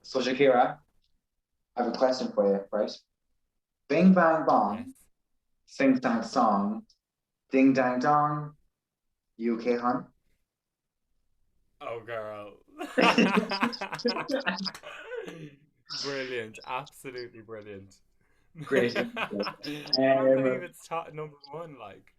So Shakira, I have a question for you, right? Bing bang Yes. bong, sing dang song, ding dang dong, UK hun. Oh, girl. Brilliant. Absolutely brilliant. Great. I can't believe Um, it's top number one. Like,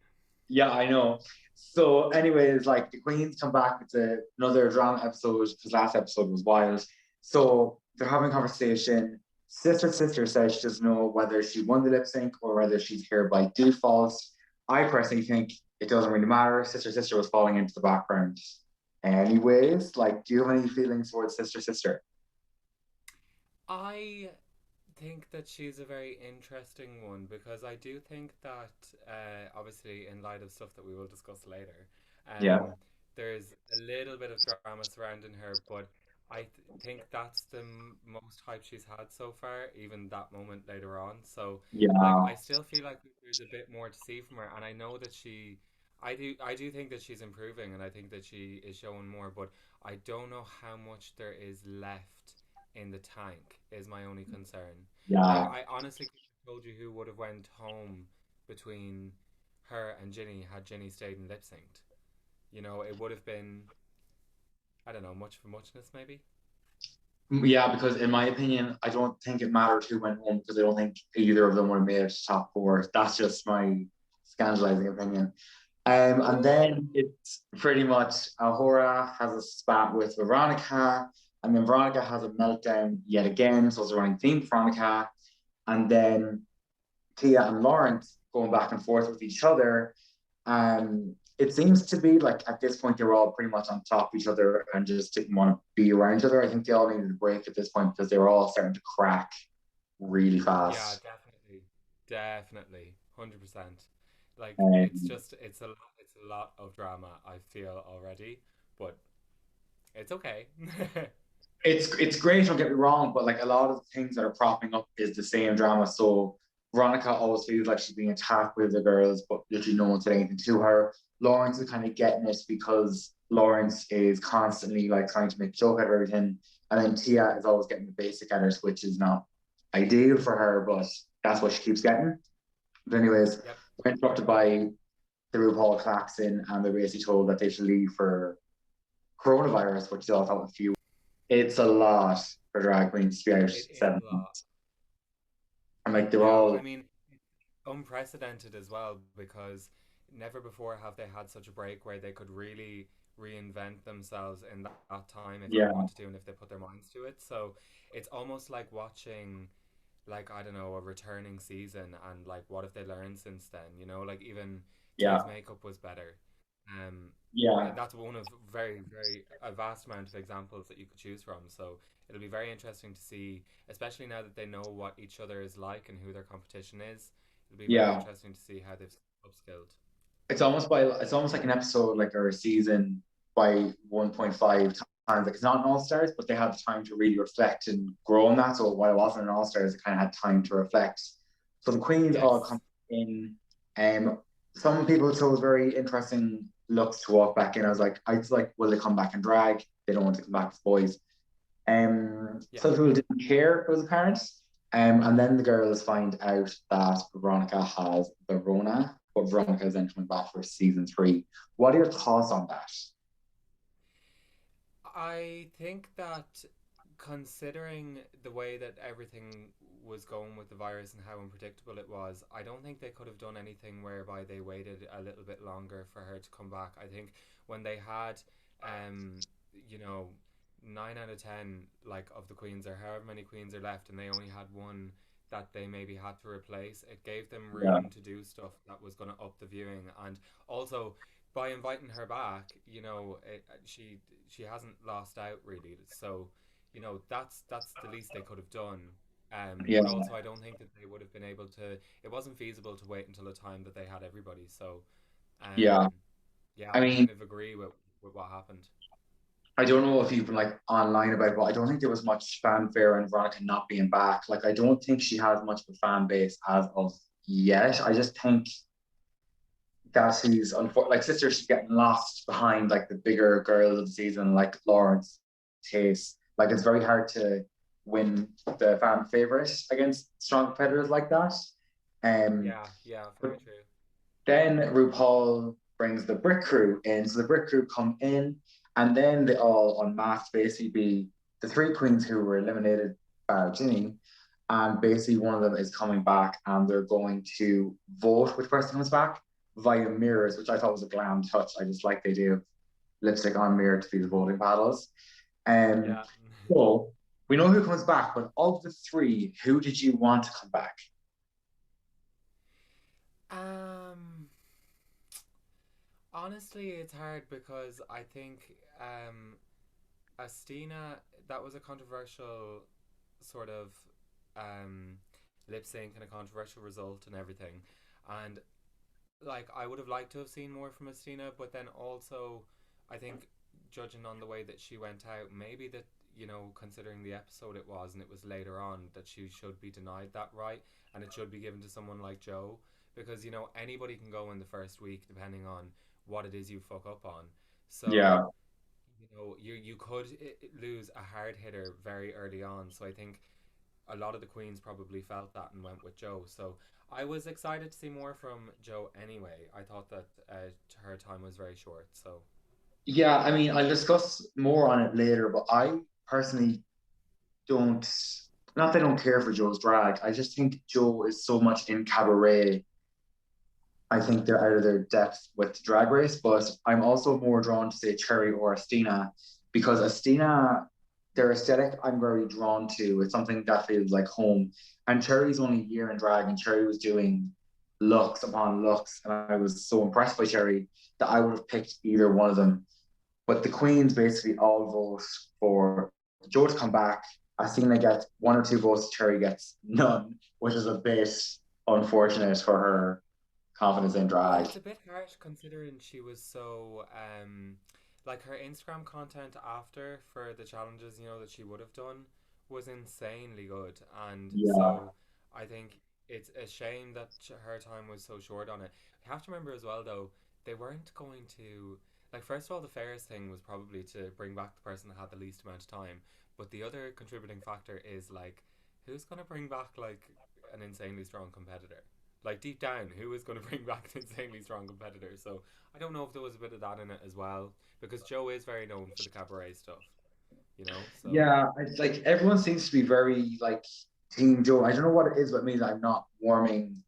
yeah, I know. So, anyways, like the Queens come back with another drama episode because last episode was wild. So they're having a conversation. Sister says she doesn't know whether she won the lip sync or whether she's here by default. I personally think it doesn't really matter. Sister was falling into the background. Anyways, like, do you have any feelings towards Sister? I think that she's a very interesting one because I do think that, obviously, in light of stuff that we will discuss later, Yeah, um, there's a little bit of drama surrounding her, but think that's the most hype she's had so far, even that moment later on. So, like, yeah, I still feel like there's a bit more to see from her, and I know that I do think that she's improving, and I think that she is showing more, but I don't know how much there is left in the tank is my only concern. Like yeah. I honestly couldn't have told you who would have went home between her and Ginny had Ginny stayed and lip synced. You know, it would have been, I don't know, much for muchness maybe. Yeah, because in my opinion, I don't think it mattered who went home because I don't think either of them would have made it to top four. That's just my scandalizing opinion. And then it's pretty much Ahura has a spat with Veronica, and then Veronica has a meltdown yet again. So it's a running theme for Veronica. And then Tia and Lawrence going back and forth with each other. It seems to be like at this point they were all pretty much on top of each other and just didn't want to be around each other. I think they all needed a break at this point because they were all starting to crack really Yeah, fast. definitely. Definitely. 100%. Like Um, it's a lot of drama I feel already, but it's okay. it's great, don't get me wrong, but like a lot of the things that are propping up is the same drama. So Veronica always feels like she's being attacked with the girls, but literally no one said anything to her. Lawrence is kind of getting it because Lawrence is constantly like trying to make a joke out of everything. And then Tia is always getting the basic at it, which is not ideal for her, but that's what she keeps getting. But anyways, Yep. we're interrupted by the RuPaul klaxon and they're basically told that they should leave for coronavirus, which they all thought was few. It's a lot for drag queens to be out It is a seven lot. months. And like they're Yeah, I all, mean, unprecedented as well because never before have they had such a break where they could really reinvent themselves in that time if they yeah, wanted to and if they put their minds to it. So it's almost like watching, like, I don't know, a returning season and like what have they learned since then, you know, like even Tia's yeah, makeup was better. um yeah, that's one of very a vast amount of examples that you could choose from. So it'll be very interesting to see, especially now that they know what each other is like and who their competition is. It'll be very yeah. interesting to see how they've upskilled. It's almost like an episode like or a season by 1.5 times. Like it's not an all stars, but they had the time to really reflect and grow on that. So while it wasn't an all stars, it kind of had time to reflect. So the queens all come Yes. in. Um, some people chose very interesting looks to walk back in. I was like, will they come back and drag? They don't want to come back as boys. Yeah. Some people didn't care it was apparent. And then the girls find out that Veronica has the Rona, but Veronica is then coming back for season three. What are your thoughts on that? I think that considering the way that everything was going with the virus and how unpredictable it was, I don't think they could have done anything whereby they waited a little bit longer for her to come back. I think when they had, um, you know, 9 out of 10 like of the queens or however many queens are left, and they only had one that they maybe had to replace, it gave them Yeah, room to do stuff that was going to up the viewing. And also by inviting her back, you know, she hasn't lost out really. So, you know, that's the least they could have done. yeah, But also, I don't think that they would have been able to. It wasn't feasible to wait until a time that they had everybody. So, yeah. um, yeah, I I mean, kind of agree with what happened. I don't know if you've been like online about it, but I don't think there was much fanfare on Veronica not being back. Like, I don't think she has much of a fan base as of yet. I just think that she's like sister, she's getting lost behind like the bigger girls of the season, like Lawrence, Chase. Like it's very hard to win the fan favorite against strong competitors like that. Um, Yeah, yeah, but very true. then RuPaul brings the Brick Crew in. So the Brick Crew come in, and then they all unmasked basically be the three queens who were eliminated by Ginny. And basically, one of them is coming back, and they're going to vote which person comes back via mirrors, which I thought was a glam touch. I just like they do lipstick on mirror to be the voting battles. Um, Yeah. so we know who comes back, but of the three, who did you want to come back? Um, Honestly, it's hard because I think Astina, that was a controversial sort of um, lip sync and a controversial result and everything. And like I would have liked to have seen more from Astina, but then also I think judging on the way that she went out, maybe that considering the episode it was and it was later on that she should be denied that right and it should be given to someone like Joe because anybody can go in the first week depending on what it is you fuck up on. So Yeah. you could lose a hard hitter very early on. So I think a lot of the queens probably felt that and went with Joe. So I was excited to see more from Joe anyway. I thought that her time was very short. So Yeah, I mean, I'll discuss more on it later, but I personally don't, not that I don't care for Joe's drag. I just think Joe is so much in cabaret. I think they're out of their depth with the drag race, but I'm also more drawn to say Cherry or Astina because Astina, their aesthetic, I'm very drawn to. It's something that feels like home. And Cherry's only a year in drag, and Cherry was doing looks upon looks, and I was so impressed by Cherry that I would have picked either one of them. But the Queens basically all vote for Joe to come back. Astina gets one or two votes, Cherry gets none, which is a bit unfortunate for her confidence in well, drag. it's a bit harsh considering she was so like her Instagram content after for the challenges that she would have done was insanely good, and Yeah, so I think it's a shame that her time was so short on it. You have to remember as well though they weren't going to like first of all the fairest thing was probably to bring back the person that had the least amount of time, but the other contributing factor is like who's gonna bring back like an insanely strong competitor? Like deep down, who is going to bring back an insanely strong competitor? So I don't know if there was a bit of that in it as well, because Joe is very known for the cabaret stuff. So yeah. It's like everyone seems to be very like Team Joe. I don't know what it is, but it means I'm not warming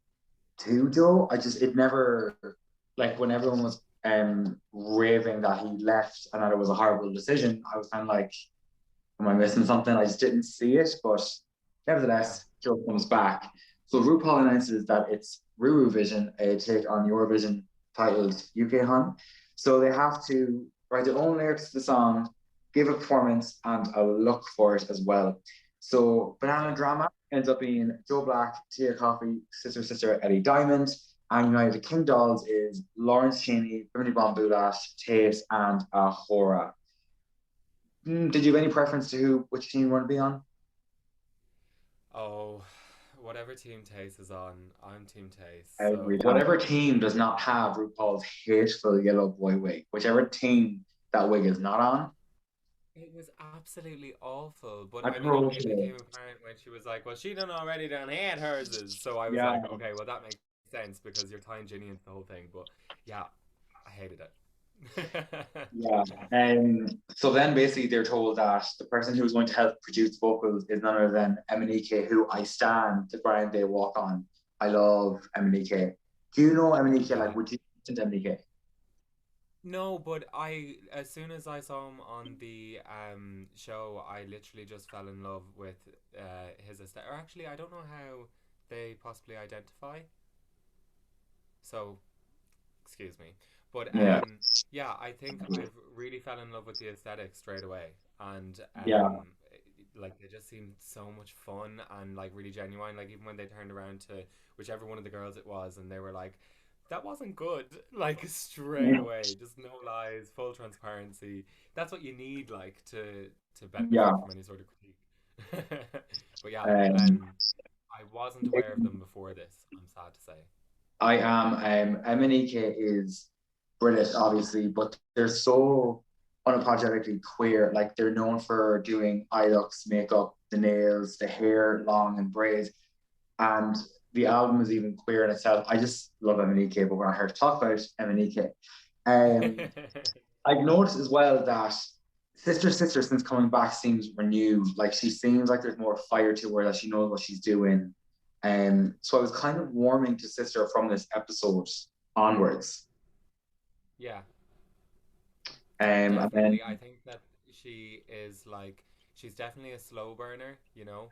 to Joe. I just it never like when everyone was raving that he left and that it was a horrible decision. I was kind of like, am I missing something? I just didn't see it, but yeah, nevertheless, Joe comes back. So RuPaul announces that it's Ruru Vision, a take on Eurovision titled UK Hun. So they have to write their own lyrics to the song, give a performance, and a look for it as well. So Banana yeah. Drama ends up being Joe Black, Tia Coffee, Sister Sister Eddie Diamond, and United King Dolls is Lawrence Cheney, Bimini Bon Bulash, Tate, and Ahora. Did you have any preference to who which team you want to be on? Oh, whatever team Tace is on, I'm team Tace. Every So time. Whatever team does not have RuPaul's hateful yellow boy wig, whichever team that wig is not on, it was absolutely awful. But I mean, it atrocious. became apparent when she was like, "Well, she done already done and hers is." So I was Yeah, like, "Okay, well that makes sense because you're tying Ginny into the whole thing." But yeah, I hated it. yeah. So then basically they're told that the person who's going to help produce vocals is none other than Emanike, who I stand the ground they walk on. I love Emanike. Do you know Emanike? Yeah. Like, would you listen to Emanike? No, but as soon as I saw him on the show, I literally just fell in love with his aesthetic. Or actually, I don't know how they possibly identify. So, excuse me. But Yeah, yeah, I think I've really fell in love with the aesthetic straight away, and yeah, like they just seemed so much fun and like really genuine. Like even when they turned around to whichever one of the girls it was, and they were like, "That wasn't good," like straight away, just no lies, full transparency. That's what you need, like to yeah. benefit from any sort of critique. But yeah, Um, I wasn't aware of them before this. I'm sad to say. I am. Emanike is British, obviously, but they're so unapologetically queer. Like they're known for doing eye looks, makeup, the nails, the hair long and braids, and the album is even queer in itself. I just love MNEK, but when I heard talk about MNEK, um, I've noticed as well that Sister since coming back seems renewed. Like she seems like there's more fire to her, that she knows what she's doing. So I was kind of warming to Sister from this episode onwards. Yeah, And then definitely. I think that she is like she's definitely a slow burner, you know.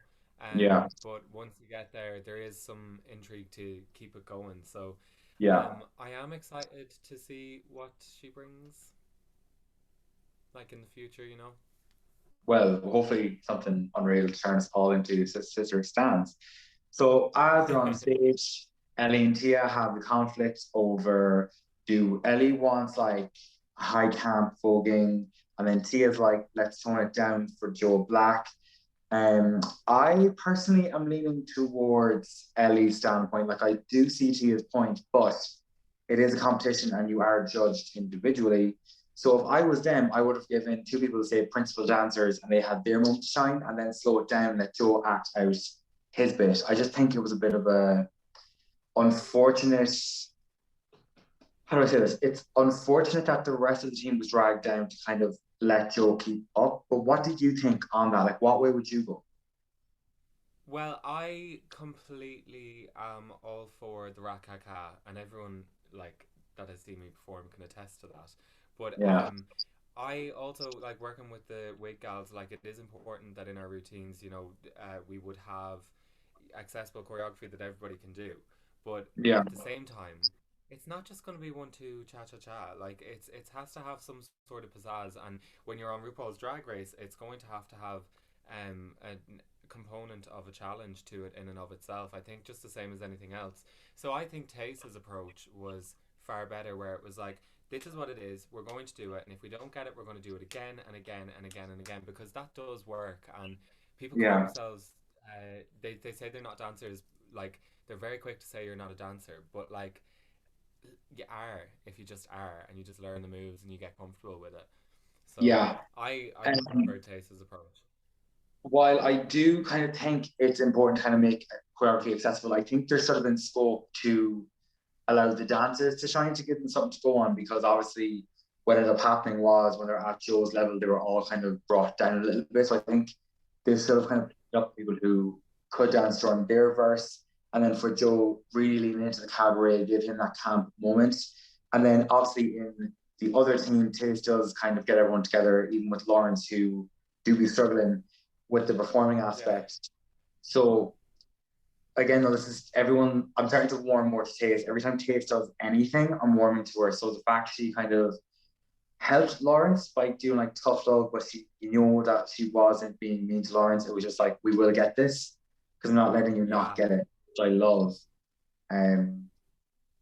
yeah, But once you get there, there is some intrigue to keep it going. So, yeah. I am excited to see what she brings, like in the future, you know. Well, hopefully something unreal turns all into Sister stands. So as they're on stage, Ellie and Tia have the conflict over, do Ellie wants like high camp voguing, and then Tia's like, let's tone it down for Joe Black. I personally am leaning towards Ellie's standpoint. Like I do see Tia's point, but it is a competition and you are judged individually. So if I was them, I would have given two people, say principal dancers, and they had their moment to shine, and then slow it down and let Joe act out his bit. I just think it was a bit of a unfortunate. How do I say this? It's unfortunate that the rest of the team was dragged down to kind of let Joe keep up. But what did you think on that? Like, what way would you go? Well, I completely am all for the Rakaka, and everyone like that has seen me perform can attest to that. But Yeah, I also like working with the wig gals. Like, it is important that in our routines, we would have accessible choreography that everybody can do. But yeah, at the same time, it's not just going to be one two cha cha cha. Like it has to have some sort of pizzazz. And when you're on RuPaul's Drag Race, it's going to have a component of a challenge to it in and of itself. I think just the same as anything else. So I think Taste's approach was far better, where it was like, this is what it is. We're going to do it, and if we don't get it, we're going to do it again and again and again and again, because that does work. And people call yeah, themselves they say they're not dancers. Like, they're very quick to say you're not a dancer, but like, you are if you just are, and you just learn the moves and you get comfortable with it. So yeah. I just Um, prefer Taste's approach. while I do kind of think it's important to kind of make choreography accessible, I think there's sort of been scope to allow the dancers to shine, to give them something to go on, because obviously what ended up happening was when they're at Joe's level, they were all kind of brought down a little bit. So I think they've sort of kind of picked up people who could dance during their verse. And then for Joe, really leaning into the cabaret, give him that camp moment. And then obviously in the other team, Taste does kind of get everyone together, even with Lawrence, who do be struggling with the performing Yeah. aspect. So again, though, this is everyone. I'm starting to warm more to Taste. Every time Taste does anything, I'm warming to her. So the fact she kind of helped Lawrence by doing like tough love, but that she wasn't being mean to Lawrence. It was just like, we will get this because I'm not letting you not Yeah. get it, which I love. Um,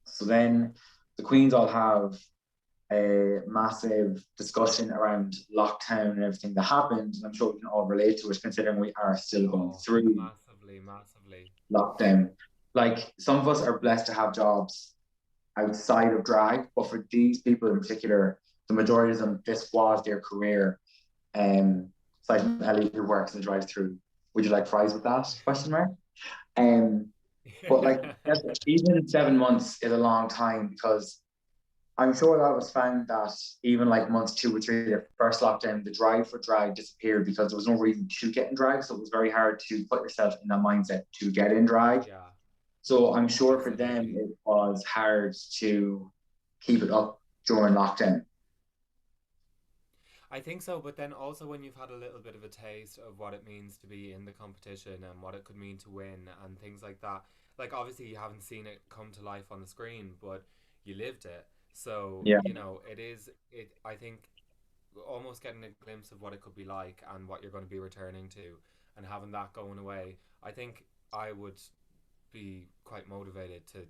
so then the Queens all have a massive discussion around lockdown and everything that happened. And I'm sure we can all relate to it, considering we are still going Oh, through massively, massively. lockdown. Like some of us are blessed to have jobs outside of drag, but for these people in particular, the majority of them, this was their career. Aside from Ellie, who works in the drive-through, would you like fries with that? Question mark. Um, but like even 7 months is a long time, because I'm sure that was found that even like months 2 or 3, the first lockdown, the drive for drag disappeared because there was no reason to get in drag. So it was very hard to put yourself in that mindset to get in drag. Yeah, So I'm sure for them absolutely. it was hard to keep it up during lockdown. I think so, but then also when you've had a little bit of a taste of what it means to be in the competition and what it could mean to win and things like that, like obviously you haven't seen it come to life on the screen, but you lived it. So, Yeah, I think almost getting a glimpse of what it could be like and what you're going to be returning to, and having that going away, I think I would be quite motivated to,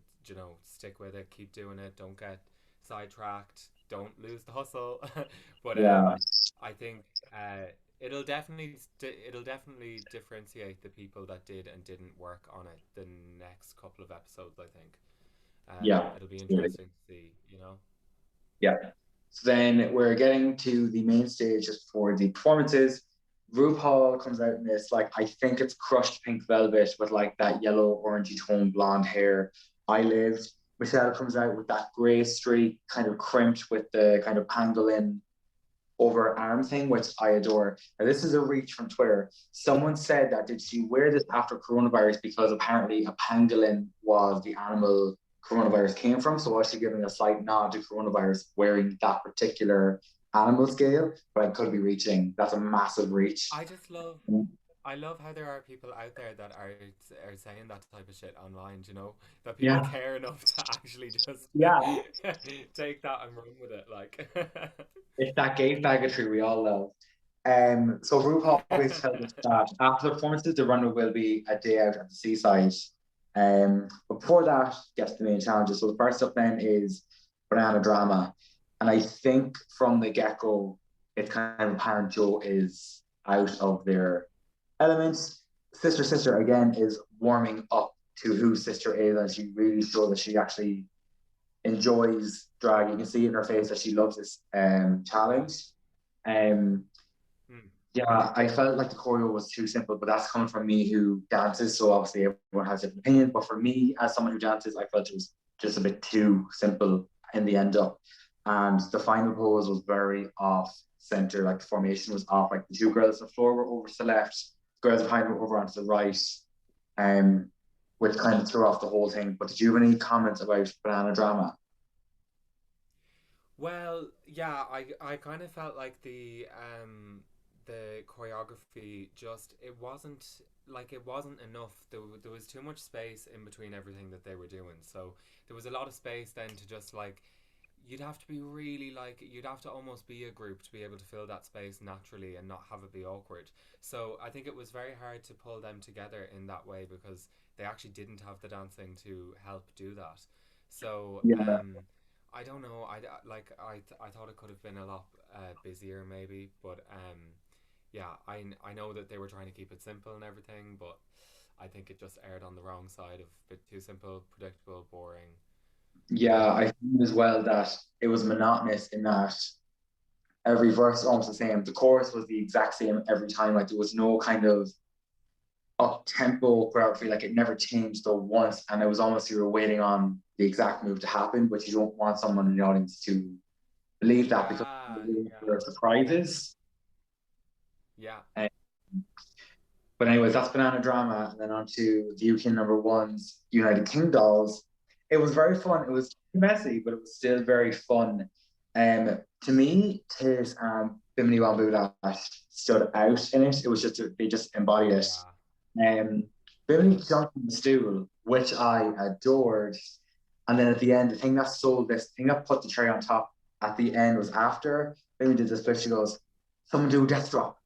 stick with it, keep doing it, don't get sidetracked, don't lose the hustle. But yeah, I think it'll definitely differentiate the people that did and didn't work on it the next couple of episodes. I think yeah, it'll be really, interesting to see. yeah. So then we're getting to the main stage just for the performances. RuPaul comes out in this, like, I think it's crushed pink velvet with like that yellow, orangey tone blonde hair. I lived. Michelle comes out with that grey streak, kind of crimped with the kind of pangolin over arm thing, which I adore. Now, this is a reach from Twitter. Someone said that did she wear this after coronavirus because apparently a pangolin was the animal coronavirus came from. So was she giving a slight nod to coronavirus wearing that particular animal scale? But I could be reaching. That's a massive reach. I just love I love how there are people out there that are saying that type of shit online, you know, that people Yeah, care enough to actually just yeah. take that and run with it, like. It's that gay faggotry we all love. So RuPaul always tells us that after the performances, the runway will be a day out at the seaside. But before that, gets the main challenges. So the first up then is banana drama, and I think from the get go, it's kind of apparent Joe is out of their elements. Sister again is warming up to who Sister is, and she really shows that she actually enjoys drag. You can see it in her face that she loves this Yeah. challenge. Um, Hmm. yeah, I felt like the choreo was too simple, but that's coming from me who dances. So obviously everyone has different opinions. But for me, as someone who dances, I felt it was just a bit too simple in the end up. And the final pose was very off center. Like the formation was off. Like the two girls on the floor were over to the left, girls behind were over onto the right. Um, which kind of threw off the whole thing. But did you have any comments about banana drama? Well, yeah, I kind of felt like the choreography just it wasn't enough. There was too much space in between everything that they were doing. So there was a lot of space then to just like you'd have to be really like you'd have to almost be a group to be able to fill that space naturally and not have it be awkward. So I think it was very hard to pull them together in that way because they actually didn't have the dancing to help do that. So Yeah, I don't know. I thought it could have been a lot busier maybe, but yeah, I know that they were trying to keep it simple and everything, but I think it just aired on the wrong side of a bit too simple, predictable, boring. yeah, Yeah. I think as well that it was monotonous in that every verse was almost the same. The chorus was the exact same every time. Like there was no kind of up tempo choreography. Like it never changed though once, and it was almost you were waiting on the exact move to happen, but you don't want someone in the audience to believe that because Yeah, there yeah, are surprises. yeah. Uh, but anyways, that's banana drama, and then on to the UK number ones, United King dolls. It was very fun. It was messy, but it was still very fun. To me, Tis and Bimini Wambuda stood out in it. It was just they just embodied it. Yeah. Um, Bimini jumped on the stool, which I adored. And then at the end, the thing that sold this, the thing that put the cherry on top at the end was after Bimini did this split, she goes, "Someone do a death drop."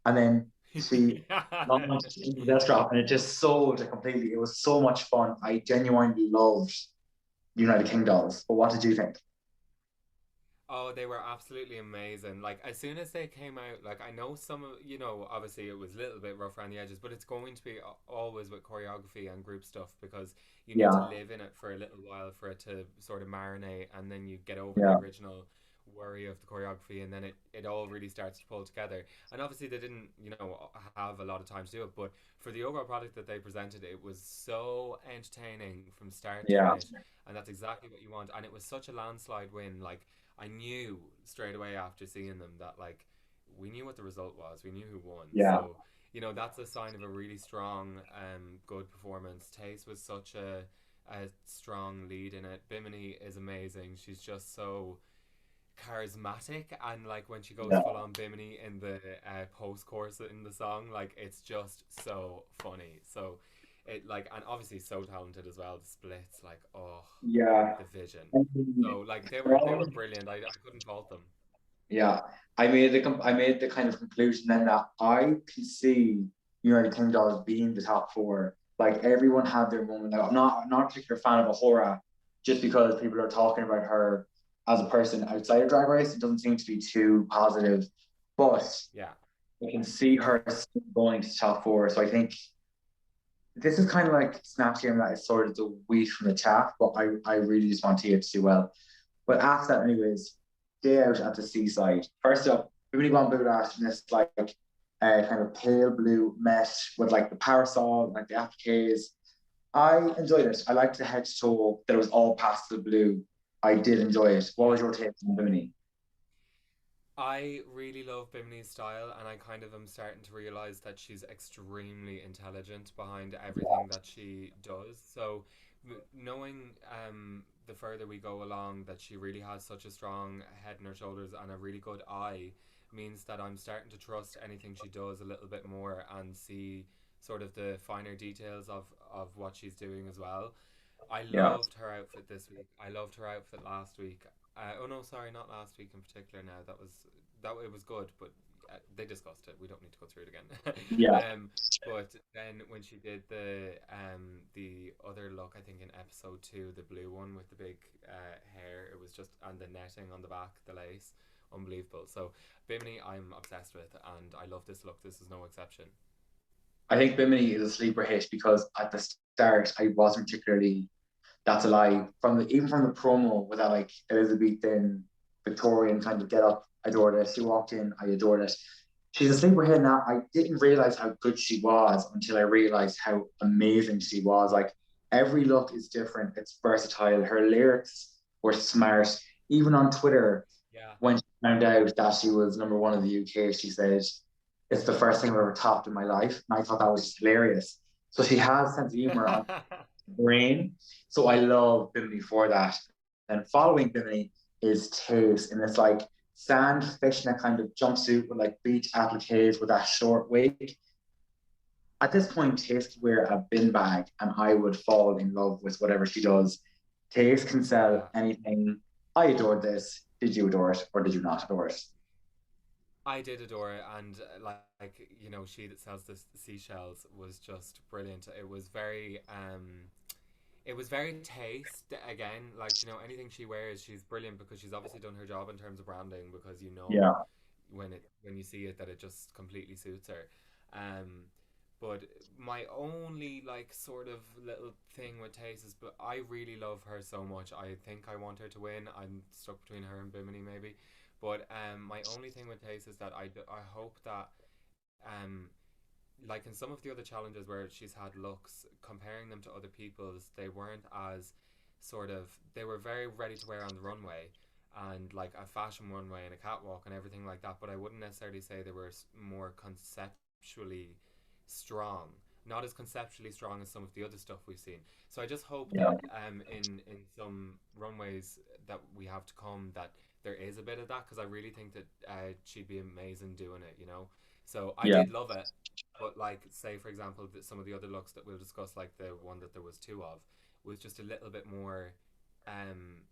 And then she Yeah. launched into the death drop, and it just sold it completely. It was so much fun. I genuinely loved United King dolls. But what did you think? Oh, they were absolutely amazing. Like as soon as they came out, like I know some of obviously it was a little bit rough around the edges, but it's going to be always with choreography and group stuff because you need to Yeah, live in it for a little while for it to sort of marinate, and then you get over the yeah, original worry of the choreography, and then it all really starts to pull together. And obviously they didn't, have a lot of time to do it, but for the overall product that they presented, it was so entertaining from start to yeah, finish, and that's exactly what you want. And it was such a landslide win, like I knew straight away after seeing them that like we knew what the result was. We knew who won. yeah, So, that's a sign of a really strong good performance. Taste was such a strong lead in it. Bimini is amazing. She's just so charismatic, and like when she goes yeah, full on Bimini in the post chorus in the song, like it's just so funny. So it like and obviously so talented as well. The splits, like yeah. the vision. I So mean, like they were well, brilliant. I couldn't fault them. yeah, I made the kind of conclusion then that I can see United King dolls being the top four. Like everyone had their moment. Like, I'm not a particular fan of Ahura, just because people are talking about her as a person outside of Drag Race. It doesn't seem to be too positive, but Yeah. I can see her still going to top four. So I think this is kind of like Snatch Game that is sort of the wheat from the chaff, but I really just want Tia to do well. But after that, anyways, day out at the seaside. First up, we really want to do that in this like kind of pale blue mesh with like the parasol, like the appliques. I enjoyed it. I liked the head to toe that it was all pastel blue. I did enjoy it. What Yeah. was your take on Bimini? I really love Bimini's style, and I kind of am starting to realize that she's extremely intelligent behind everything that she does. So, knowing the further we go along, that she really has such a strong head and her shoulders and a really good eye means that I'm starting to trust anything she does a little bit more and see sort of the finer details of what she's doing as well. I Yeah, loved her outfit this week. I loved her outfit last week. Oh no, sorry, not last week in particular. Now that it was good, but they discussed it. We don't need to go through it again. yeah. But then when she did the other look, I think in episode two, the blue one with the big hair, it was just and the netting on the back, the lace, unbelievable. So Bimini, I'm obsessed with, and I love this look. This is no exception. I think Bimini is a sleeper hit because at the start I wasn't particularly. That's a lie. Even from the promo with that like Elizabethan Victorian kind of get up, I adored it. She walked in, I adored it. She's a sleeper hit now. I didn't realize how good she was until I realized how amazing she was. Like every look is different. It's versatile. Her lyrics were smart. Even on Twitter, Yeah. when she found out that she was number one in the UK, she said, "It's the first thing I've ever topped in my life." And I thought that was just hilarious. So she has sense of humor on brain. So I love Bimini for that. And following Bimini is Taste, and it's like sand fishnet kind of jumpsuit with like beach appliques with that short wig. At this point, Taste could wear a bin bag, and I would fall in love with whatever she does. Taste can sell Yeah. anything. I adored this. Did you adore it, or did you not adore it? I did adore it, and like you know, she that sells the seashells was just brilliant. It was very taste again. Like you know, anything she wears, she's brilliant because she's obviously done her job in terms of branding. Because you know, Yeah, when you see it, that it just completely suits her. Um, but my only like sort of little thing with Taste is, but I really love her so much. I think I want her to win. I'm stuck between her and Bimini maybe. But my only thing with Taste is that I hope that um like in some of the other challenges where she's had looks, comparing them to other people's, they weren't as sort of they were very ready to wear on the runway and like a fashion runway and a catwalk and everything like that. But I wouldn't necessarily say they were more conceptually strong. Not as conceptually strong as some of the other stuff we've seen. So I just hope yeah, that in some runways that we have to come that there is a bit of that because I really think that she'd be amazing doing it. You know. So I yeah, did love it, but like, say for example, that some of the other looks that we'll discuss, like the one that there was two of, was just a little bit more um,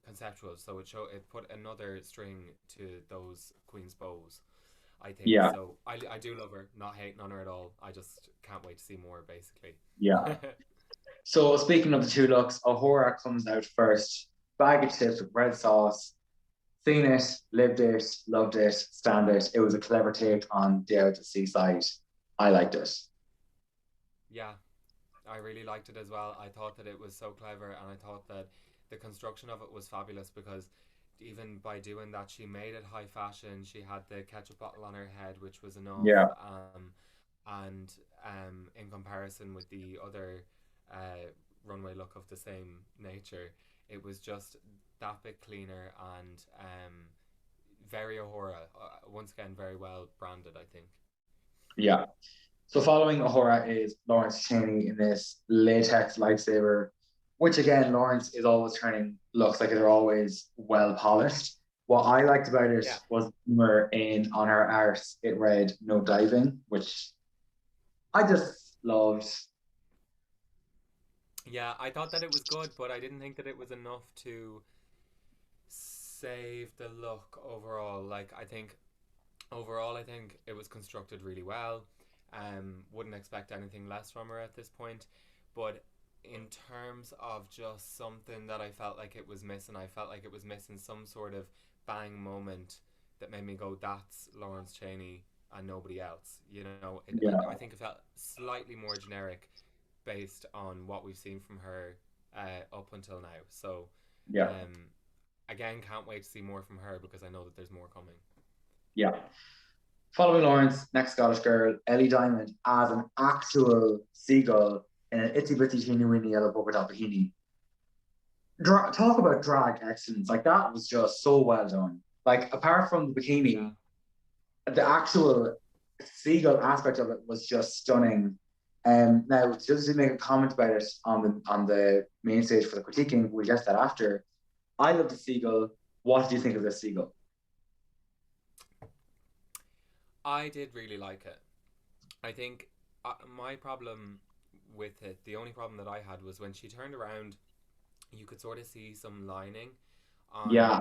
conceptual. So it put another string to those queen's bows. I think yeah, so. I do love her, not hating on her at all. I just can't wait to see more, basically. yeah. So speaking of the two looks, Ahura comes out first. Bag of chips with red sauce. Seen it, lived it, loved it, stand it. It was a clever take on Day Out to Seaside. I liked it. Yeah, I really liked it as well. I thought that it was so clever, and I thought that the construction of it was fabulous because even by doing that, she made it high fashion. She had the ketchup bottle on her head, which was enough. Yeah, And in comparison with the other runway look of the same nature, it was just that bit cleaner and very Ahura. Once again, very well branded, I think. yeah. So following Ahura is Lawrence Cheney in this latex lightsaber, which again, Lawrence is always turning looks like they're always well polished. What I liked about it Yeah. was humor in on her arse, it read no diving, which I just loved. Yeah, I thought that it was good, but I didn't think that it was enough to save the look overall. Like I think overall, I think it was constructed really well. Wouldn't expect anything less from her at this point, but in terms of just something that I felt like it was missing, I felt like it was missing some sort of bang moment that made me go, "That's Lawrence Cheney and nobody else." You know, I Yeah, think it felt slightly more generic based on what we've seen from her up until now. So, yeah. um, again, can't wait to see more from her because I know that there's more coming. Yeah. Following Lawrence, next Scottish girl, Ellie Diamond, as an actual seagull in an itsy bitsy teeny weeny yellow polka dot bikini. Talk about drag excellence. Like that was just so well done. Like apart from the Yeah. bikini, the actual seagull aspect of it was just stunning. Now, just to make a comment about it on the main stage for the critiquing, we'll get that after. I love the seagull. What do you think of this seagull? I did really like it. I think my problem with it, the only problem that I had was when she turned around, you could sort of see some lining on, Yeah,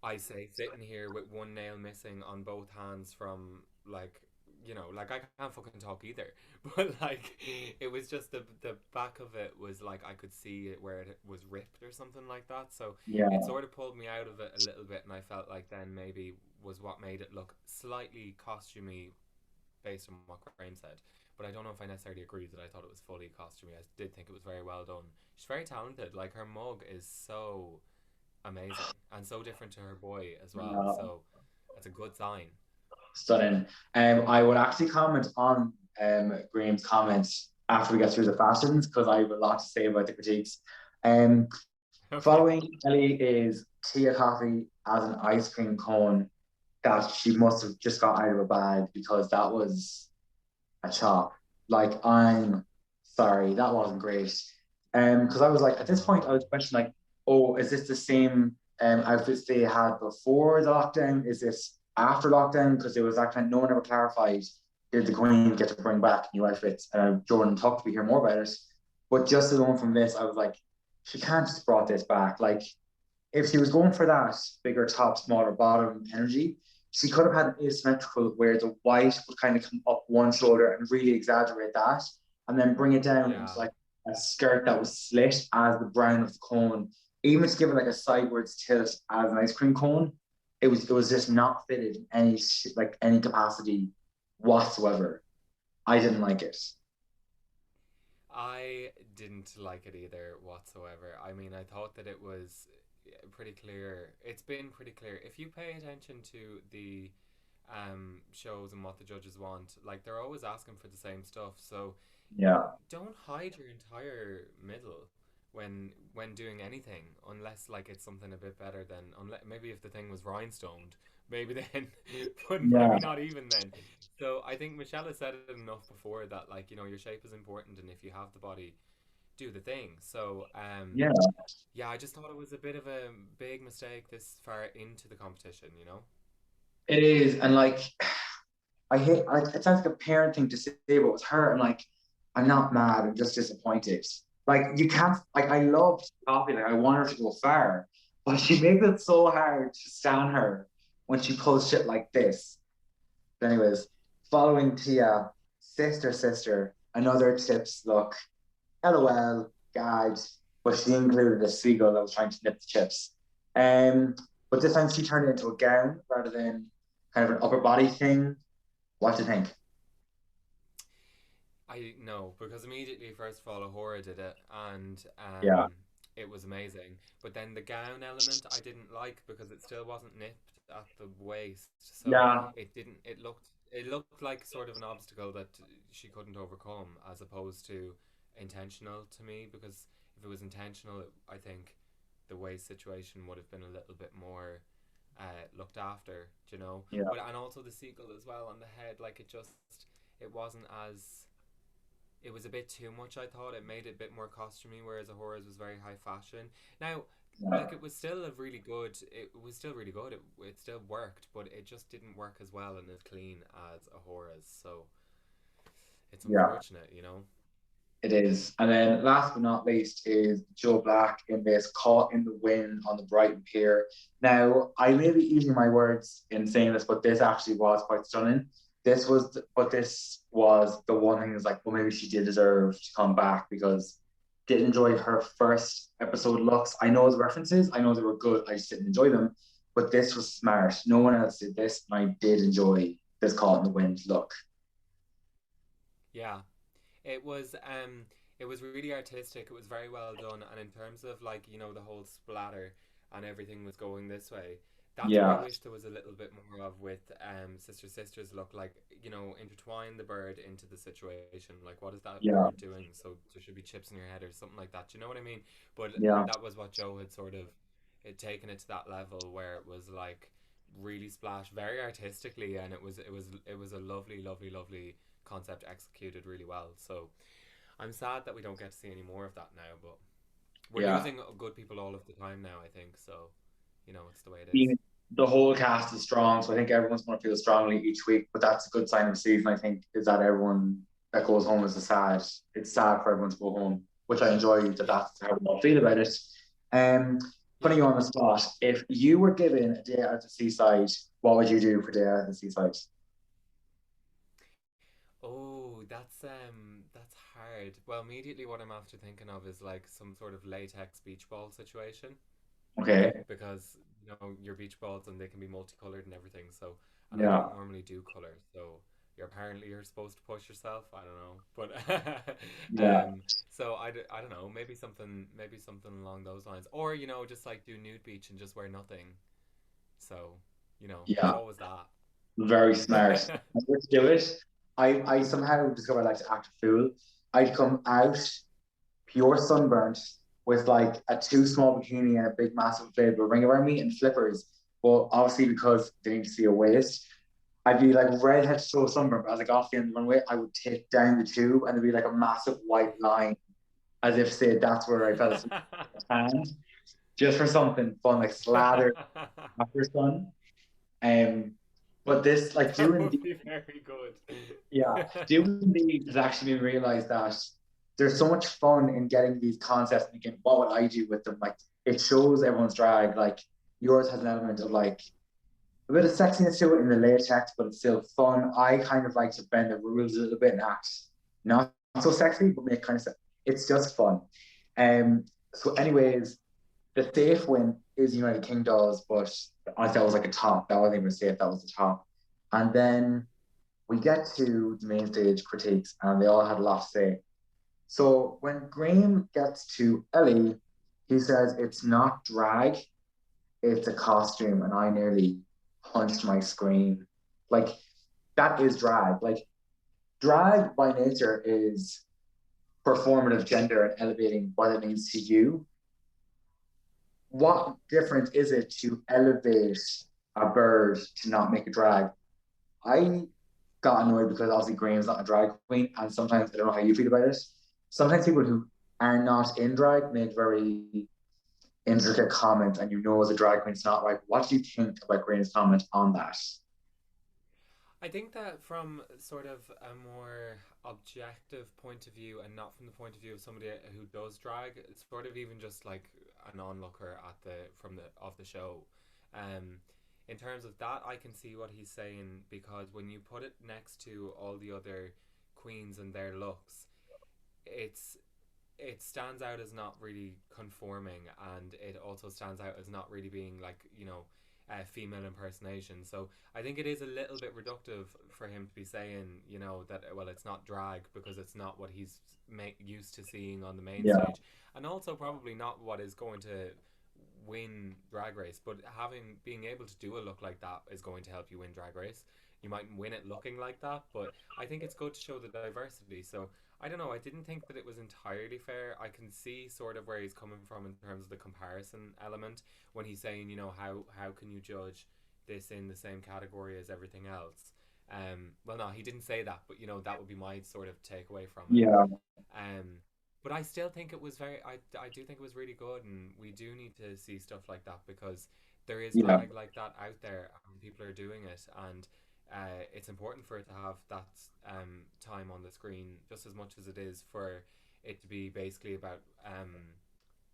I say, sitting here with one nail missing on both hands from, like, like I can't fucking talk either. But, like, it was just the back of it was like I could see it where it was ripped or something like that. So it yeah, sort of pulled me out of it a little bit, and I felt like then maybe was what made it look slightly costumey based on what Graham said. But I don't know if I necessarily agree that I thought it was fully costumey. I did think it was very well done. She's very talented. Like her mug is so amazing and so different to her boy as well. yeah. So that's a good sign. Stunning. I would actually comment on Graham's comments after we get through the fashions because I have a lot to say about the critiques. Um, Okay. Following Ellie is Tia Coffee as an ice cream cone that she must have just got out of a bag because that was a chop. Like, I'm sorry, that wasn't great. Because I was like, at this point, I No. was questioning, like, oh, is this the same outfits they had before the lockdown? Is this after lockdown? Because it was that kind of, no one ever clarified, did the Queen get to bring back new outfits? Jordan talked to me hear more about it. But just alone from this, I was like, she can't just brought this back. Like, if she was going for that bigger top, smaller bottom energy, she could have had an asymmetrical where the white would kind of come up one shoulder and really exaggerate that, and then bring it down into Yeah. like a skirt that was slit as the brown of the cone. Even to give it like a sideways tilt as an ice cream cone, it was just not fitted in any capacity whatsoever. I didn't like it. I didn't like it either whatsoever. I mean, I thought that it was pretty clear. It's been pretty clear. If you pay attention to the shows and what the judges want, like they're always asking for the same stuff. So Yeah, don't hide your entire middle when doing anything unless like it's something a bit better than unless maybe if the thing was rhinestoned maybe then but yeah, maybe not even then. So I think Michelle has said it enough before that like your shape is important and if you have the body do the thing. So yeah. yeah, I just thought it was a bit of a big mistake this far into the competition. It is, and like I hate like it sounds like a parent thing to say, but with her, I'm like, I'm not mad, I'm just disappointed. Like you can't like I love coffee, like I want her to go far, but she makes it so hard to stand her when she pulls shit like this. But anyways, following Tia, sister, another tips look. LOL, guys, but she included a seagull that was trying to nip the chips. Um, but this time she turned it into a gown rather than kind of an upper body thing. What do you think? I know because immediately, first of all, Ahura did it, and Yeah. it was amazing. But then the gown element, I didn't like because it still wasn't nipped at the waist, so Yeah, it didn't. It looked like sort of an obstacle that she couldn't overcome, as opposed to intentional to me. Because if it was intentional, I think the waist situation would have been a little bit more looked after, yeah, But and also the seagull as well on the head, like it wasn't as it was a bit too much. I thought it made it a bit more costumey, whereas Ahora's was very high fashion. Now, yeah, like it was still a really good. It was still really good. It still worked, but it just didn't work as well and as clean as Ahora's. So it's yeah. unfortunate. It is. And then last but not least is Joe Black in this Caught in the Wind on the Brighton Pier. Now, I may be eating my words in saying this, but this actually was quite stunning. This was the one thing that's like, well, maybe she did deserve to come back because did enjoy her first episode looks. I know the references, I know they were good, I just didn't enjoy them. But this was smart. No one else did this, and I did enjoy this Caught in the Wind look. Yeah, it was. It was really artistic. It was very well done, and in terms of like the whole splatter. and everything was going this way. That's what I Yeah, wish there was a little bit more of with Sister Sisters look like, intertwine the bird into the situation. Like, what is that yeah, bird doing? So there should be chips in your head or something like that. Do you know what I mean? But yeah, that was what Joe had sort of taken it to that level where it was like really splashed very artistically, and it was a lovely, lovely, lovely concept executed really well. So I'm sad that we don't get to see any more of that now, but we're yeah. losing good people all of the time now, I think. So, it's the way it is. Being the whole cast is strong, so I think everyone's going to feel strongly each week. But that's a good sign of the season, I think, is that everyone that goes home is a sad. It's sad for everyone to go home, which I enjoy that Yeah. that's how we all feel about it. Um, Yeah. Putting you on the spot, if you were given a day at the seaside, what would you do for a day at the seaside? Oh, that's hard. Well, immediately what I'm after thinking of is like some sort of latex beach ball situation Okay, because your beach balls and they can be multicolored and everything. So, and I yeah, don't normally do color, so you're supposed to push yourself. I don't know, but yeah, so I don't know, maybe something along those lines, or just like do nude beach and just wear nothing. So, there's yeah. always Very smart. that. I would do it. I somehow discovered I like to act a fool. I'd come out pure sunburnt with like a too small bikini and a big massive inflatable ring around me and flippers. But obviously because they need to see a waist, I'd be like redhead to toe sunburnt. But as I got off the end of the runway, I would take down the tube and there'd be like a massive white line as if say that's where I fell asleep hand. Just for something fun, like slather after sun. Um but this like That doing would be very good. yeah, doing these has actually made me realize that there's so much fun in getting these concepts and thinking, what would I do with them? Like it shows everyone's drag. Like yours has an element of like a bit of sexiness to it in the latex, but it's still fun. I kind of like to bend the rules a little bit and act not so sexy, but make kind of it's just fun. So anyways, the safe win is United Kingdoms, but I thought it was like a top. That wasn't even a safe, that was the top. And then we get to the main stage critiques and they all had a lot to say. So when Graham gets to Ellie, he says it's not drag, it's a costume, and I nearly punched my screen. Like that is drag. Like drag by nature is performative gender and elevating what it means to you. What difference is it to elevate a bird to not make a drag? I got annoyed because obviously Graham's not a drag queen, and sometimes I don't know how you feel about it. Sometimes people who are not in drag make very intricate comments, and as a drag queen, it's not right. What do you think about Graham's comment on that? I think that from sort of a more objective point of view and not from the point of view of somebody who does drag, it's sort of even just like an onlooker at the from the of the show. Um in terms of that I can see what he's saying because when you put it next to all the other queens and their looks, it's it stands out as not really conforming, and it also stands out as not really being like female impersonation. So I think it is a little bit reductive for him to be saying that well it's not drag because it's not what he's used to seeing on the main Yeah, stage, and also probably not what is going to win Drag Race. But being able to do a look like that is going to help you win Drag Race. You might win it looking like that, but I think it's good to show the diversity. So I don't know. I didn't think that it was entirely fair. I can see sort of where he's coming from in terms of the comparison element when he's saying, how can you judge this in the same category as everything else? Well, no, he didn't say that, but that would be my sort of takeaway from it. yeah, Um, but I still think it was I do think it was really good, and we do need to see stuff like that because there is yeah, drag like that out there, and people are doing it, and it's important for it to have that time on the screen just as much as it is for it to be basically about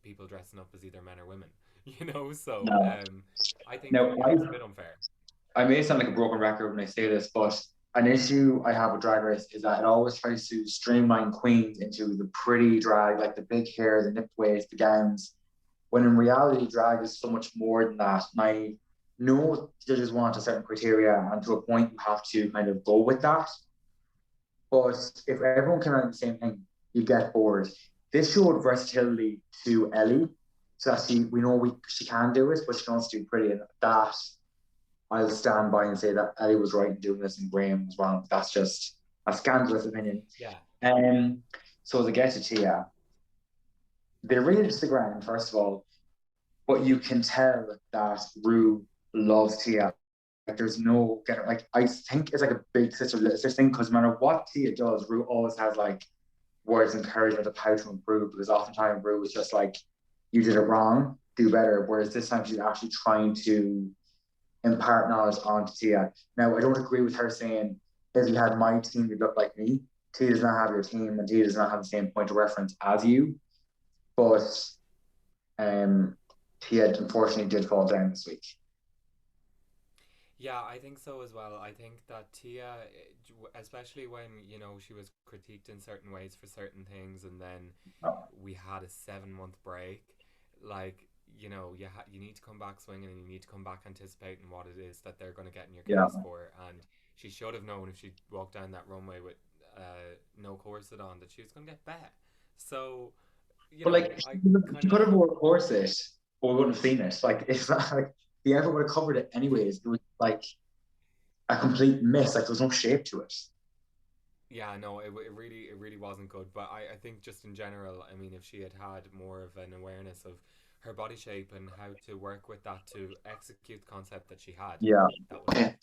people dressing up as either men or women. So no. I think Now, it's a bit unfair. I may sound like a broken record when I say this, but an issue I have with Drag Race is that it always tries to streamline queens into the pretty drag, like the big hair, the nipped waist, the gowns, when in reality, drag is so much more than that. And I know judges want a certain criteria, and to a point, you have to kind of go with that. But if everyone came out the same thing, you get bored. This showed versatility to Ellie. So that we know she can do it, but she can also do pretty. And that I'll stand by and say that Ellie was right in doing this and Graham was wrong. That's just a scandalous opinion. Yeah. Um, so to get to Tia, they really just the ground, first of all, but you can tell that Rue loves Tia. Like there's no get like I think it's like a big sister little sister thing because no matter what Tia does, Rue always has like words of encouragement of how to improve because oftentimes Rue is just like you did it wrong, do better. Whereas this time she's actually trying to impart knowledge onto Tia. Now I don't agree with her saying if you had my team, you'd look like me. Tia does not have your team, and Tia does not have the same point of reference as you. But um, Tia unfortunately did fall down this week. Yeah, I think so as well. I think that Tia, especially when, she was critiqued in certain ways for certain things, and then Oh, we had a 7 month break, like, you need to come back swinging and you need to come back anticipating what it is that they're going to get in your yeah, case for. And she should have known if she walked down that runway with no corset on that she was going to get bet. So, but like I she kind of, could have wore a corset, but we wouldn't have seen it. Like it's not like the effort would have covered it anyways. It was like a complete miss. Like there was no shape to it. yeah, no, it really wasn't good. But I think just in general, I mean, if she had had more of an awareness of her body shape and how to work with that to execute the concept that she had, Yeah. that would have. Okay.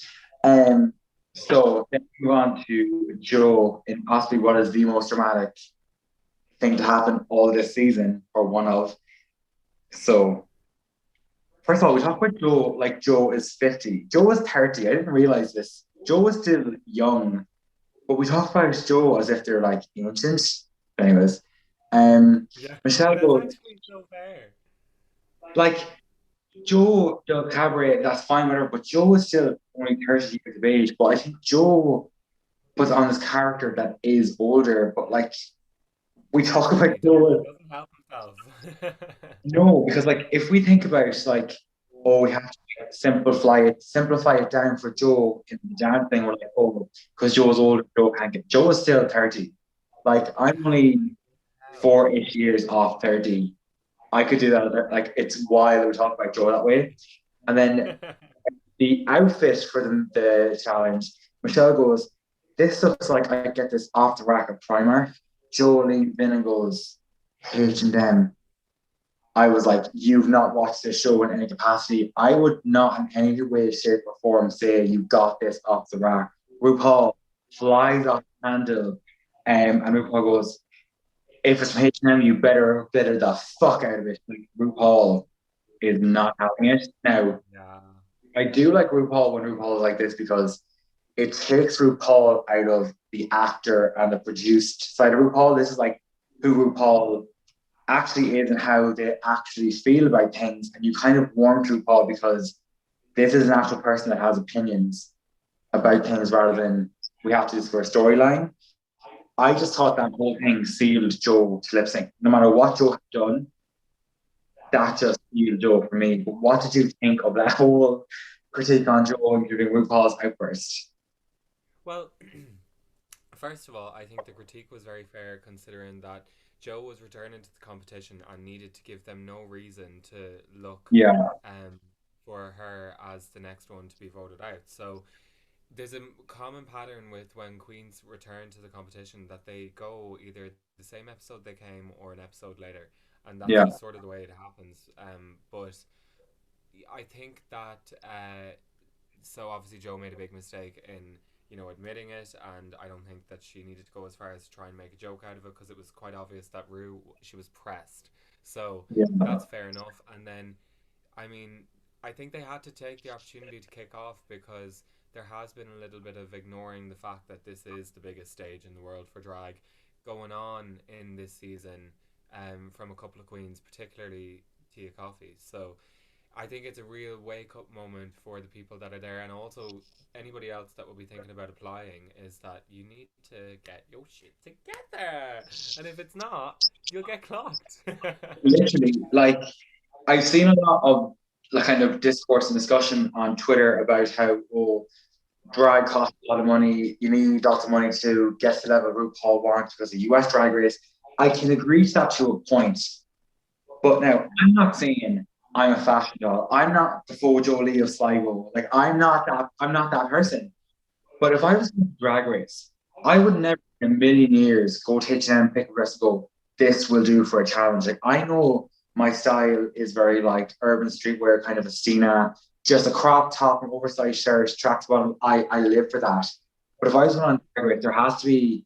Um. So then move on to Joe in possibly what is the most dramatic thing to happen all this season, or one of. So first of all, we talk about Joe like Joe is 50. Joe is 30. I didn't realize this. Joe was still young, but we talk about Joe as if they're like ancient. Anyways, Yeah, Michelle that's goes actually so fair. like Joe does cabaret. That's fine, whatever. But Joe is still only 30 years of age. But I think Joe puts on this character that is older. But like we talk about He does. He Joe, doesn't help himself. no, because like if we think about like oh we have to simplify it down for Joe in the dad thing. We're like oh because Joe's older, Joe can't get. Joe is still 30. Like I'm only Hell. 4-ish years off 30. I could do that. Like it's wild we talk about Joe that way. And then the outfit for the challenge, Michelle goes, "This looks like I get this off the rack of Primark." Jolene Vinnan goes, "H&M." I was like, "You've not watched this show in any capacity." I would not in any way, shape, or form say you got this off the rack. RuPaul flies off the handle, and RuPaul goes, "If it's from H&M, you better the fuck out of it." Like RuPaul is not having it now. Yeah. I do like RuPaul when RuPaul is like this because it takes RuPaul out of the actor and the produced side of RuPaul. This is like who RuPaul actually is and how they actually feel about things. And you kind of warm to RuPaul because this is an actual person that has opinions about things rather Yeah. than we have to do this for a storyline. I just thought that whole thing sealed Joe to lip sync. No matter what Joe had done, that just sealed Joe for me. But what did you think of that whole critique on Joe, including RuPaul's outburst? Well, first of all, I think the critique was very fair considering that Joe was returning to the competition and needed to give them no reason to look Yeah, um, for her as the next one to be voted out. So there's a common pattern with when queens return to the competition that they go either the same episode they came or an episode later, and that's yeah, just sort of the way it happens. But I think that so obviously Joe made a big mistake in admitting it, and I don't think that she needed to go as far as to try and make a joke out of it because it was quite obvious that Rue she was pressed. So yeah, that's fair enough. And then I mean, I think they had to take the opportunity to kick off because there has been a little bit of ignoring the fact that this is the biggest stage in the world for drag going on in this season from a couple of queens, particularly Tia Coffee. So I think it's a real wake up moment for the people that are there, and also anybody else that will be thinking about applying is that you need to get your shit together, and if it's not, you'll get clocked. literally. Like I've seen a lot of like kind of discourse and discussion on Twitter about how oh, drag costs a lot of money. You need lots of money to get to the level RuPaul warrants because of US drag race. I can agree to that to a point, But now I'm not saying I'm a fashion doll. I'm not the Fojo Lee of Sligo. Like I'm not that person. But if I was in a drag race, I would never in a million years go to H&M, pick a dress, and go, this will do for a challenge. Like I know my style is very like urban streetwear, kind of a Stina, just a crop top, an oversized shirt, tracks bottom. I live for that. But if I was going on drag race, there has to be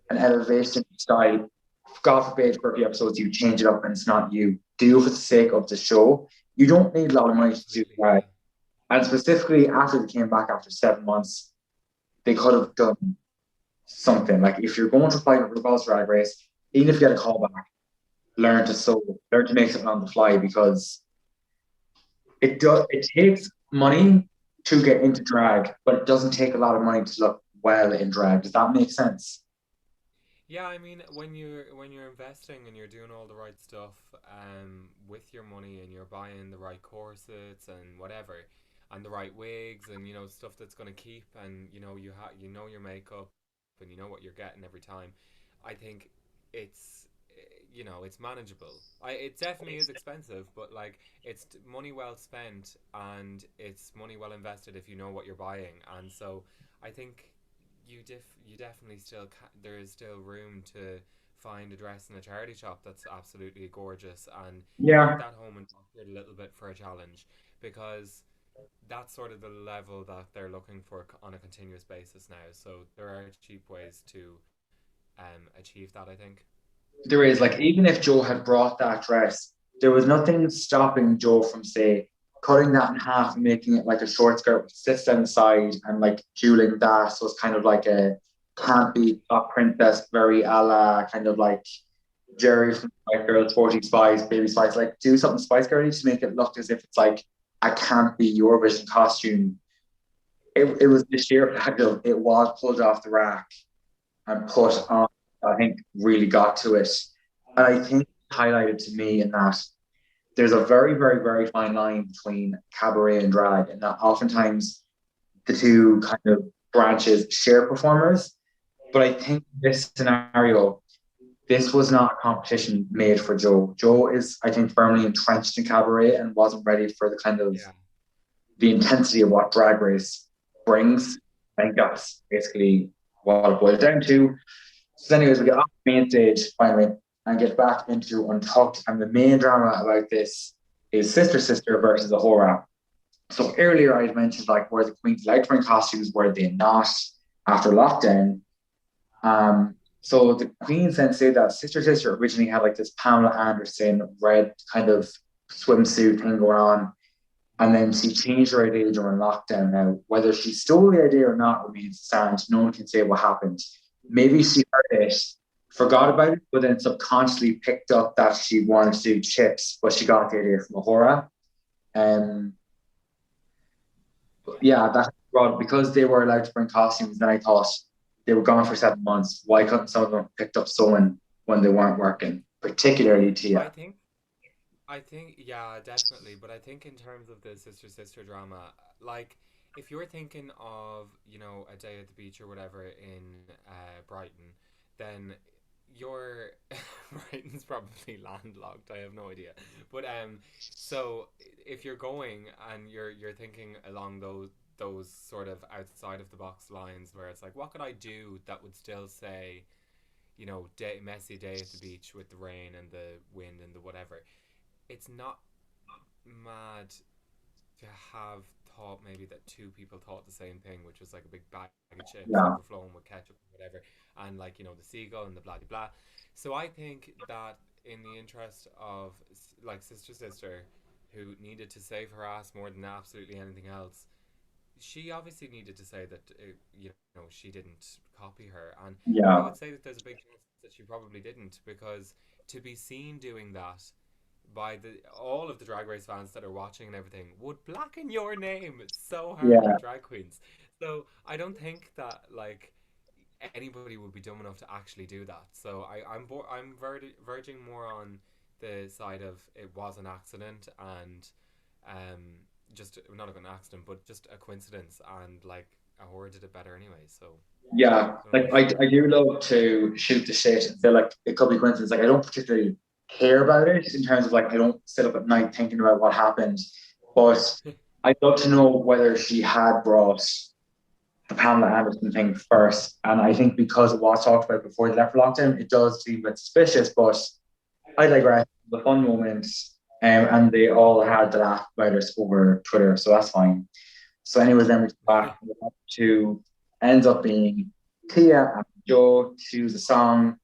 an elevation style. God forbid for a few episodes you change it up and it's not you. Do it for the sake of the show. You don't need a lot of money to do Absolutely, that. yeah. And specifically after they came back after 7 months, they could have done something. Like if you're going to fight a RuPaul's Drag Race, even if you get a call back, learn to sew, learn to make something on the fly because it takes money to get into drag, but it doesn't take a lot of money to look well in drag. Does that make sense? Yeah, I mean, when you're investing and you're doing all the right stuff with your money and you're buying the right corsets and whatever and the right wigs and stuff that's going to keep and you know your makeup and you know what you're getting every time. I think it's it's manageable. It definitely is expensive, but like money well spent and it's money well invested if you know what you're buying. And so I think you definitely still there is still room to find a dress in a charity shop that's absolutely gorgeous and take Yeah, that home and doctor it a little bit for a challenge because that's sort of the level that they're looking for on a continuous basis now. So there are cheap ways to achieve that, I think. there is. Like, even if Joe had brought that dress, there was nothing stopping Joe from, say, cutting that in half and making it like a short skirt which sits down the side and like jeweling that. So it's kind of like a campy top princess, very a la kind of like Jerry from Spice Girls, 40 Spice, Baby Spice. Like, do something Spice Girly to make it look as if it's like a campy Eurovision costume. It was the sheer fact of it was pulled off the rack and put on, I think really got to it. And I think highlighted to me in that there's a very, very, very fine line between cabaret and drag, and that oftentimes the two kind of branches share performers. But I think in this scenario, this was not a competition made for Joe. Joe is, I think, firmly entrenched in cabaret and wasn't ready for the kind of Yeah. the intensity of what Drag Race brings. I think that's basically what it boils down to. So, anyways, we get off the main stage finally and get back into Untucked. And the main drama about this is Sister Sister versus a Ahura. So earlier I had mentioned like where the Queen's allowed to bring costumes, where they not after lockdown. So the Queen then said that Sister Sister originally had like this Pamela Anderson red kind of swimsuit thing going on, and then she changed her idea during lockdown. Now, whether she stole the idea or not remains stand. No one can say what happened. Maybe she heard it, forgot about it, but then subconsciously picked up that she wanted to do chips, but she got the idea from Ahura. Um, yeah, that's broad because they were allowed to bring costumes. Then I thought they were gone for 7 months. Why couldn't some of them have picked up sewing when they weren't working, particularly I Tia? think I think, yeah, definitely. But I think in terms of the sister sister drama, like if you're thinking of, a day at the beach or whatever in Brighton, then you're Brighton's probably landlocked. I have no idea. But so if you're going and you're thinking along those sort of outside of the box lines where it's like, what could I do that would still say, messy day at the beach with the rain and the wind and the whatever, it's not mad to have thought maybe that two people thought the same thing, which was like a big bag of chips Yeah, overflowing with ketchup or whatever, and like the seagull and the blah blah blah. So I think that in the interest of like sister sister, who needed to save her ass more than absolutely anything else, she obviously needed to say that she didn't copy her, and I yeah, would say that there's a big chance that she probably didn't because to be seen doing that by the all of the drag race fans that are watching and everything would blacken your name so hard yeah. with drag queens. So I don't think that like anybody would be dumb enough to actually do that. So verging more on the side of it was an accident and um just not an accident but just a coincidence and like a horror did it better anyway. So Yeah, I don't know like what you think. I do love to shoot the shit and feel like it could be coincidence. Like I don't particularly care about it in terms of like I don't sit up at night thinking about what happened, but I'd love to know whether she had brought the Pamela Anderson thing first. And I think because it was talked about before they left for lockdown, it does seem a bit suspicious, but I digress. The fun moments, and they all had the laugh about it over Twitter, so that's fine. So, anyways, then we come back to ends up being Tia and Joe choose a song,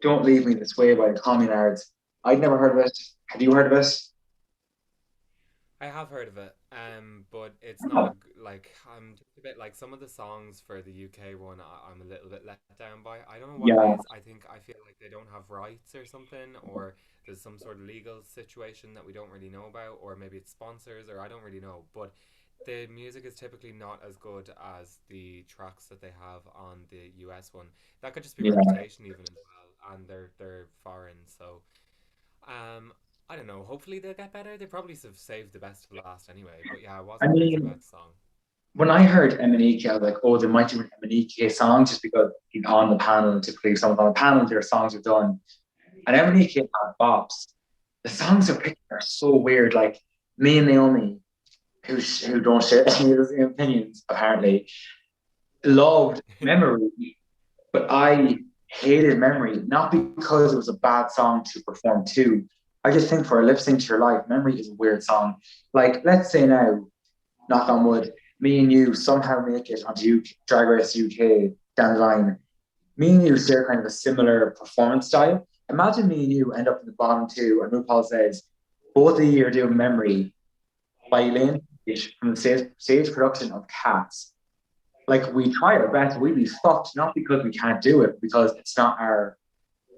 "Don't Leave Me This Way" by the Communards. I'd never heard of it. Have you heard of it? I have heard of it, but it's not like I'm just a bit like some of the songs for the UK one. I'm a little bit let down by. I don't know what it Yeah, is. I feel like they don't have rights or something, or there's some sort of legal situation that we don't really know about, or maybe it's sponsors, or I don't really know. But the music is typically not as good as the tracks that they have on the US one. That could just be yeah. reputation even as well, and they're foreign, so. Um, I don't know. Hopefully they'll get better. They probably have saved the best for last anyway. But yeah, I I wasn't crazy about mean, the song. when I heard Emanike, I was like, oh, they might do an Emanike song just because he's on the panel. And typically, if someone's on the panel, their songs are done. And Emanike had bops. The songs are picked are so weird. Like me and Naomi, who don't share any of the same opinions, apparently, loved Memory, but I hated Memory, not because it was a bad song to perform to. I just think for a lip sync to your life, Memory is a weird song. Like, let's say now, knock on wood, me and you somehow make it onto Drag Race UK down the line. Me and you share kind of a similar performance style. Imagine me and you end up in the bottom two, and RuPaul says, both of you are doing Memory by Elaine from the stage production of Cats. Like, we try our best, we'd be fucked, not because we can't do it, because it's not our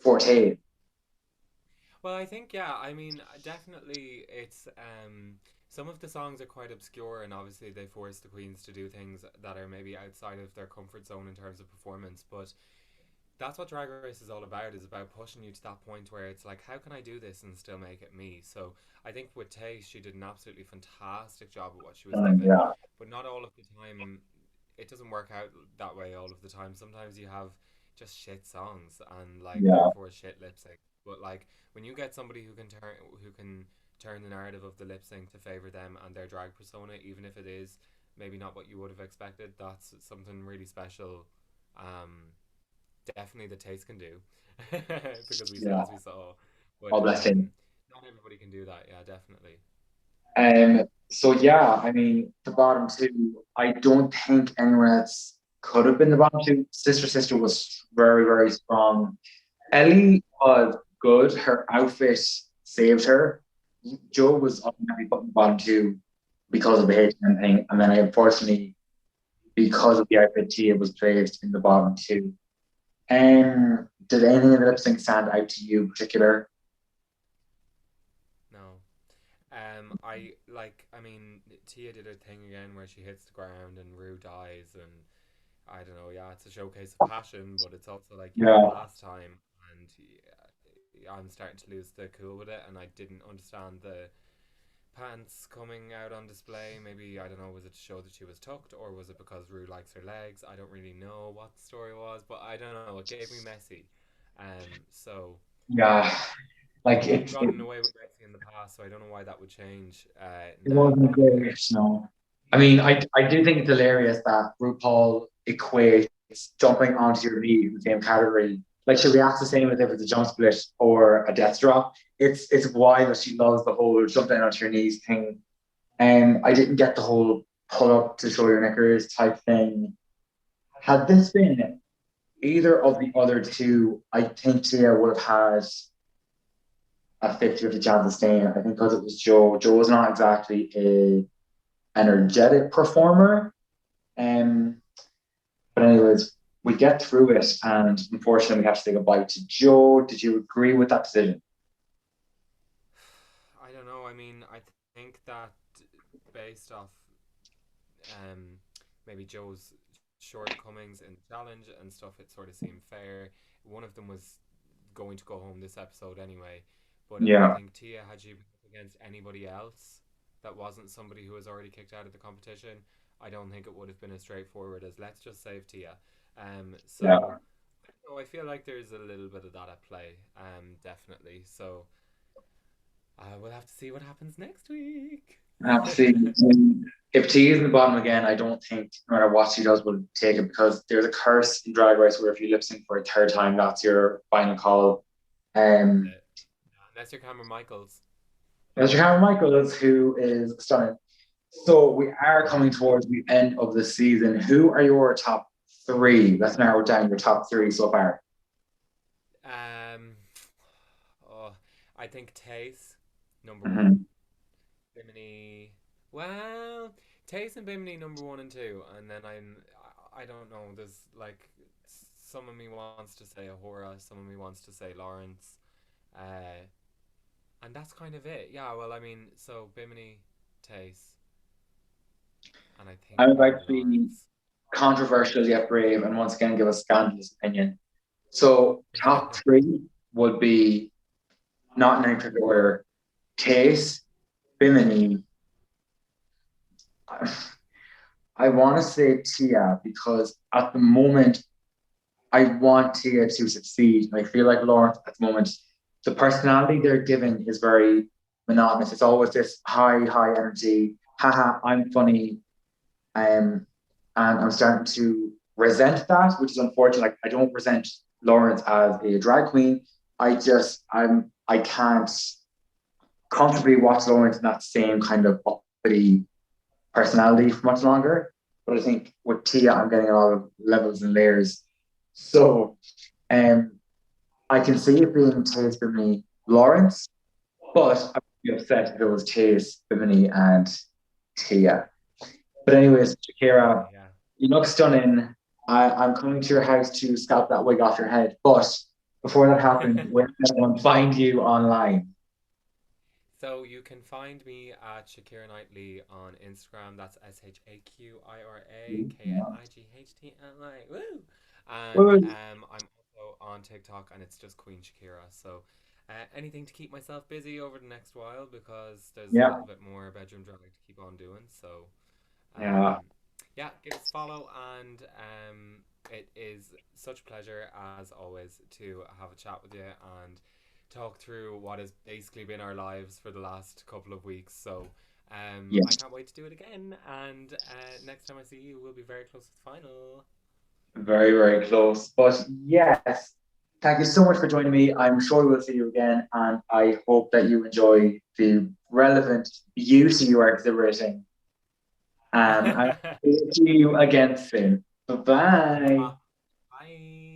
forte. Well, I think yeah. I mean, definitely, it's some of the songs are quite obscure, and obviously they force the queens to do things that are maybe outside of their comfort zone in terms of performance. But that's what Drag Race is all about. Is about pushing you to that point where it's like, how can I do this and still make it me? So I think with Tay, she did an absolutely fantastic job at what she was given, Yeah, but not all of the time it doesn't work out that way all of the time. Sometimes you have just shit songs and like yeah, therefore shit lip sync. But like when you get somebody who can turn the narrative of the lip sync to favor them and their drag persona, even if it is maybe not what you would have expected, that's something really special. Um, Definitely the taste can do because we yeah. as we saw, but Oh, bless him. not everybody can do that. Yeah, definitely. So yeah, I mean, the bottom two, I don't think anyone else could have been the bottom two. Sister Sister was very, very strong. Ellie was good. Her outfit saved her. Joe was automatically put in the bottom two because of the H&M thing. And then I unfortunately, because of the outfit, Tia was placed in the bottom two. Did anything in the lip sync stand out to you in particular? No. I like. I mean, Tia did her thing again where she hits the ground and Rue dies, and I don't know. Yeah, it's a showcase of passion, but it's also like you did it Yeah, last time, and yeah, I'm starting to lose the cool with it, and I didn't understand the pants coming out on display. Maybe I don't know. Was it to show that she was tucked, or was it because Rue likes her legs? I don't really know what the story was, but I don't know. It gave me messy. So yeah. Like we've it, gotten away with messy in the past, so I don't know why that would change it now. wasn't Anyway, great, no. I mean, I do think it's hilarious that RuPaul equates jumping onto your knee in the same category. Like she reacts the same as if it's a jump split or a death drop. It's why that she loves the whole jump down onto your knees thing. And I didn't get the whole pull up to show your knickers type thing. Had this been either of the other two, I think Tia would have had a 50 chance of staying. I think because it was Joe. Joe was not exactly a energetic performer. Um, but anyways, we get through it, and unfortunately, we have to say goodbye to Joe. Did you agree with that decision? I don't know. I mean, I think that based off um, maybe Joe's shortcomings in the challenge and stuff, it sort of seemed fair. One of them was going to go home this episode anyway, but I Yeah, think Tia, had she been up against anybody else that wasn't somebody who was already kicked out of the competition, I don't think it would have been as straightforward as let's just save Tia. yeah, So I feel like there's a little bit of that at play, definitely. So We'll have to see what happens next week. Absolutely. I mean, if T is in the bottom again, I don't think no matter what she does will take it because there's a curse in Drag Race where if you lip sync for a third time, that's your final call. Um, Unless you're Cameron Michaels. Mr. Cameron Michaels, who is stunning. So we are coming towards the end of the season. Who are your top three? Let's narrow it down your top three so far. Um, oh, I think Tace, number one. Mhm. Bimini, well, Tace and Bimini number one and two, and then I don't know. There's like some of me wants to say Ahura, some of me wants to say Lawrence, uh, and that's kind of it. Yeah, well, I mean, so Bimini, Tace, and I think I'm about maybe to be Lawrence. controversial yet brave, and once again give a scandalous opinion. So top three would be not in any particular order. Taste, Bimini. I want to say Tia because at the moment I want Tia to succeed. And I feel like Lawrence at the moment, the personality they're given is very monotonous. It's always this high energy. Haha, I'm funny. And I'm starting to resent that, which is unfortunate. Like I don't resent Lawrence as a drag queen. I can't comfortably watch Lawrence in that same kind of uppity personality for much longer. But I think with Tia, I'm getting a lot of levels and layers. So um, I can see it being Taste Bimini Lawrence, but I would be upset if it was Taste Bimini and Tia. But anyways, Shakira, Yeah. you look stunning. I'm coming to your house to scalp that wig off your head. But before that happens, where can everyone find you online? So you can find me at Shaqira Knightly on Instagram. That's ShaQiraKnightly. Woo! And Well, I'm also on TikTok, and it's just Queen Shakira. So anything to keep myself busy over the next while because there's a yeah, little bit more bedroom drag to keep on doing. So yeah. yeah, give us a follow, and it is such a pleasure as always to have a chat with you and talk through what has basically been our lives for the last couple of weeks. So I Yes, can't wait to do it again, and next time I see you, we'll be very close to the final. very close. But yes, thank you so much for joining me. I'm sure we'll see you again, and I hope that you enjoy the relevant beauty you are exhibiting. And I'll see you again soon. Bye bye.